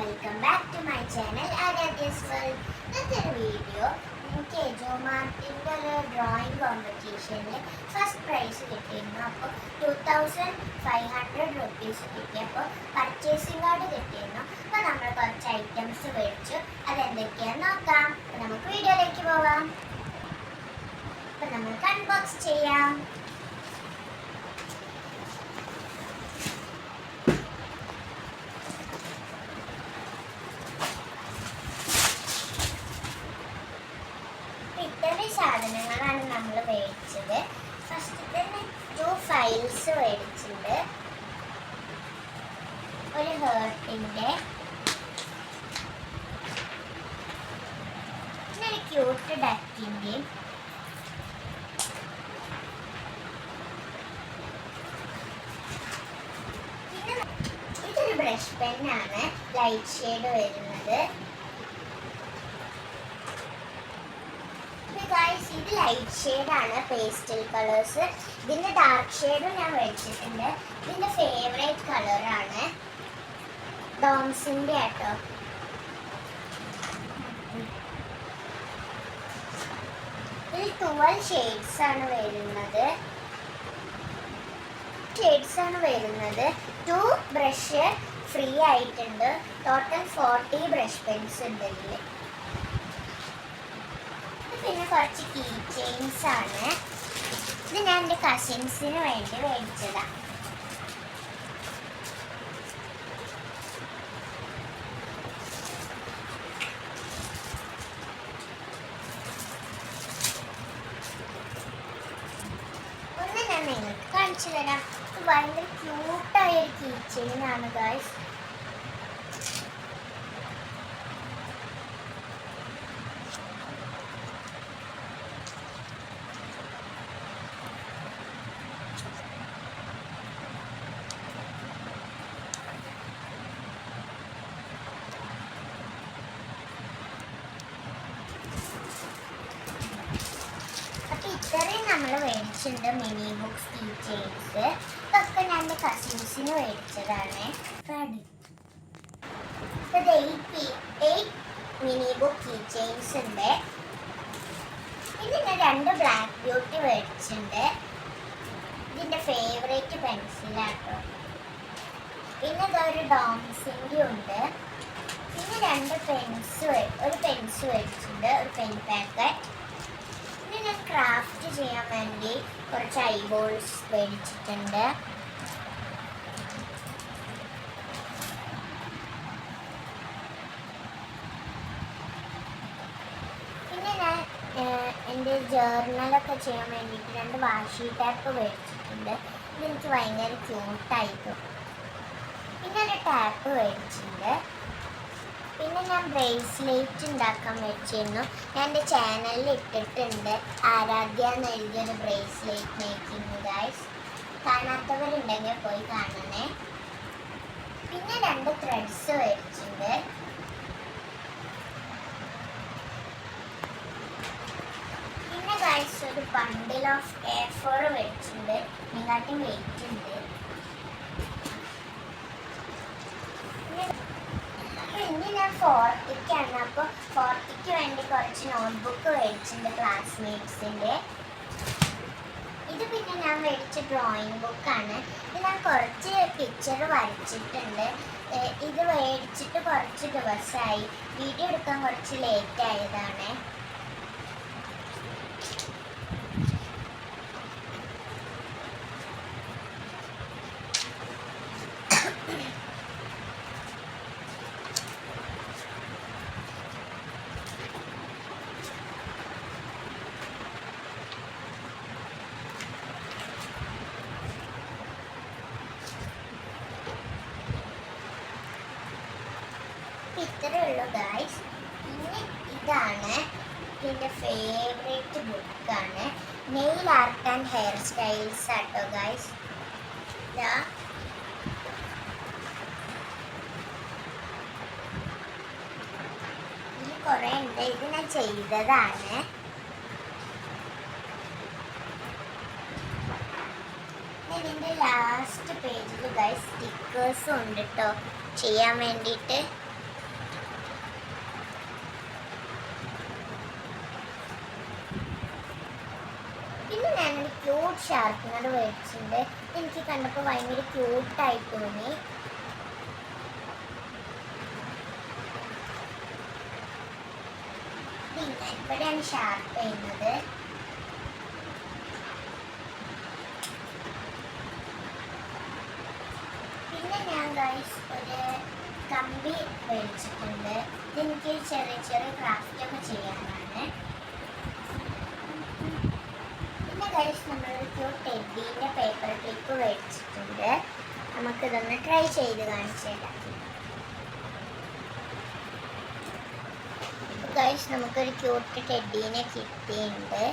Welcome back to my channel Aaradhya's world. ഇന്നത്തെ ഒരു video എനിക്ക് ജോമാർട്ടിൻ്റെ ഒരു ഡ്രോയിങ് കോമ്പറ്റീഷനിൽ ഫസ്റ്റ് പ്രൈസ് കിട്ടിയിരുന്നു. അപ്പോൾ 2500 റുപ്പീസ് കിട്ടിയപ്പോൾ പർച്ചേസിംഗ് കാർഡ് കിട്ടിയിരുന്നു. അപ്പോൾ നമ്മൾ കുറച്ച് ഐറ്റംസ് മേടിച്ചു. അതെന്തൊക്കെയാണെന്ന് നോക്കാം. അപ്പോൾ നമുക്ക് വീഡിയോയിലേക്ക് പോകാം. അപ്പോൾ നമുക്ക് അൺബോക്സ് ചെയ്യാം. ഇത്രയും സാധനങ്ങളാണ് നമ്മൾ മേടിച്ചത്. ഫസ്റ്റ് തന്നെ 2 ഫയൽസ് മേടിച്ചിട്ടുണ്ട്. ഒരു ഹേർട്ടിൻ്റെ, പിന്നെ ഒരു ക്യൂട്ട് ഡക്കിൻ്റെയും, പിന്നെ ഇതൊരു ബ്രഷ് പെന്നാണ് ലൈറ്റ് ഷെയ്ഡ് വരുന്നത്. ഇത് ലൈറ്റ് ഷെയ്ഡാണ്, പേസ്റ്റൽ കളേഴ്സ്. ഇതിൻ്റെ ഡാർക്ക് ഷെയ്ഡും ഞാൻ മേടിച്ചിട്ടുണ്ട്. ഇതിൻ്റെ ഫേവറേറ്റ് കളറാണ് ഡോംസിൻ്റെ ആട്ടോ. ഇതിൽ 12 ഷെയ്ഡ്സാണ് വരുന്നത്. 2 ബ്രഷ് ഫ്രീ ആയിട്ടുണ്ട്. ടോട്ടൽ 40 ബ്രഷ് പെൻസ് ഉണ്ട് ഇതിൽ. പിന്നെ കുറച്ച് കീ ചെയിൻസ് ആണ്. ഇത് ഞാൻ എൻ്റെ കസിൻസിന് വേണ്ടി മേടിച്ചതാണ്. ഒന്ന് ഞാൻ നിങ്ങൾക്ക് കാണിച്ചു തരാം. ഇത് ഭയങ്കര ക്യൂട്ടായ ഒരു കീ ചെയിനാണ് ഗൈസ്. ഇത്രയും നമ്മൾ മേടിച്ചിട്ടുണ്ട്. മിനി ബുക്സ്, കീ ചെയിൻസ്, ഇതൊക്കെ ഞാൻ എൻ്റെ കസിൻസിന് മേടിച്ചതാണ്. ഇത് 8 മിനി ബുക്ക് കീ ചെയിൻസ് ഉണ്ട്. ഇത് ഞാൻ 2 ബ്ലാക്ക് ബ്യൂട്ടി മേടിച്ചിട്ടുണ്ട്. ഇതിൻ്റെ ഫേവറേറ്റ് പെൻസിലാട്ടോ. പിന്നെ ഇതൊരു ഡോംസിൻ്റെ ഉണ്ട്. പിന്നെ 2 പെൻസ്, ഒരു പെൻസ് മേടിച്ചിട്ടുണ്ട്, ഒരു പെൻ പാക്കറ്റ്. ഞാൻ ക്രാഫ്റ്റ് ചെയ്യാൻ വേണ്ടി കുറച്ച് ഐബോൾസ് മേടിച്ചിട്ടുണ്ട്. പിന്നെ ഞാൻ എൻ്റെ ജേർണലൊക്കെ ചെയ്യാൻ വേണ്ടിയിട്ട് 2 വാഷി ടാപ്പ് മേടിച്ചിട്ടുണ്ട്. ഇതെനിക്ക് ഭയങ്കര ക്യൂട്ടായിട്ടു. പിന്നെ ഒരു ടാപ്പ് മേടിച്ചിട്ടുണ്ട്. പിന്നെ ഞാൻ ബ്രേസ്ലെറ്റ് ഉണ്ടാക്കാൻ വെച്ചിരുന്നു. ഞാൻ എൻ്റെ ചാനലിൽ ഇട്ടിട്ടുണ്ട്. ആരാധ്യ എന്ന് എഴുതിയൊരു ബ്രേസ്ലെറ്റ് മേക്കിംഗ് ഗൈസ്. കാണാത്തവരുണ്ടെങ്കിൽ പോയി കാണണേ. പിന്നെ 2 ത്രെഡ്സ് മേടിച്ചിട്ടുണ്ട്. പിന്നെ ഗൈസ് ഒരു ബണ്ടിൽ ഓഫ് A4 മേടിച്ചിട്ടുണ്ട്. ഇതിനെക്കാട്ടും വെയിറ്റ് ഉണ്ട്. ഇനി ഞാൻ 4th-ക്കാണ്. അപ്പോൾ 4th-ക്ക് വേണ്ടി കുറച്ച് നോട്ട്ബുക്ക് മേടിച്ചിട്ടുണ്ട് ക്ലാസ്മേറ്റ്സിൻ്റെ. ഇത് പിന്നെ ഞാൻ മേടിച്ച ഡ്രോയിങ് ബുക്കാണ്. ഇത് ഞാൻ കുറച്ച് പിക്ചർ വരച്ചിട്ടുണ്ട്. ഇത് മേടിച്ചിട്ട് കുറച്ച് ദിവസമായി. വീഡിയോ എടുക്കാൻ കുറച്ച് ലേറ്റ് ആയതാണ്. ഇത്രയേ ഉള്ളൂ ഗൈസ്. പിന്നെ ഇതാണ് എൻ്റെ ഫേവറേറ്റ് ബുക്കാണ്. Nail art and hair styles ആട്ടോ ഗൈസ്. ഇതാ ഇതിൽ കുറേ ഉണ്ട്. ഇത് ഞാൻ ചെയ്തതാണ്. ഇതിൻ്റെ ലാസ്റ്റ് പേജിൽ ഗൈസ് സ്റ്റിക്കേഴ്സും ഉണ്ട് കേട്ടോ ചെയ്യാൻ വേണ്ടിയിട്ട്. ഞാനൊരു ക്യൂട്ട് ഷാർപ്പിനോട് മേടിച്ചിട്ടുണ്ട്. എനിക്ക് കണ്ടപ്പോൾ ഭയങ്കര ക്യൂട്ടായി തോന്നി. പിന്നെ ഇവിടെയാണ് ഷാർപ്പ് ചെയ്യുന്നത്. പിന്നെ ഞാൻ ഗൈസ് ഒരു കമ്പി മേടിച്ചിട്ടുണ്ട്. ഇതെനിക്ക് ചെറിയ ചെറിയ ക്രാഫ്റ്റൊക്കെ ചെയ്യാനാണ്. പിന്നെ ഗൈസ് നമ്മളൊരു ടെഡീൻ്റെ പേപ്പർ ക്ലിപ്പ് മേടിച്ചിട്ടുണ്ട്. നമുക്കിതൊന്ന് ട്രൈ ചെയ്ത് കാണിച്ചു തരാം. ഗൈസ് നമുക്കൊരു ക്യൂട്ട് ടെഡീനെ കിട്ടിയിട്ടുണ്ട്.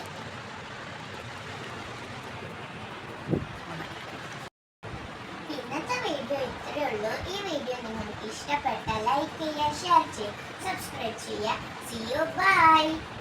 ഇന്നത്തെ വീഡിയോ ഇത്രയേ ഉള്ളൂ. ഈ വീഡിയോ നിങ്ങൾക്ക് ഇഷ്ടപ്പെട്ടാൽ ലൈക്ക് ചെയ്യുക, ഷെയർ ചെയ്യുക, സബ്സ്ക്രൈബ് ചെയ്യുക. See you, bye.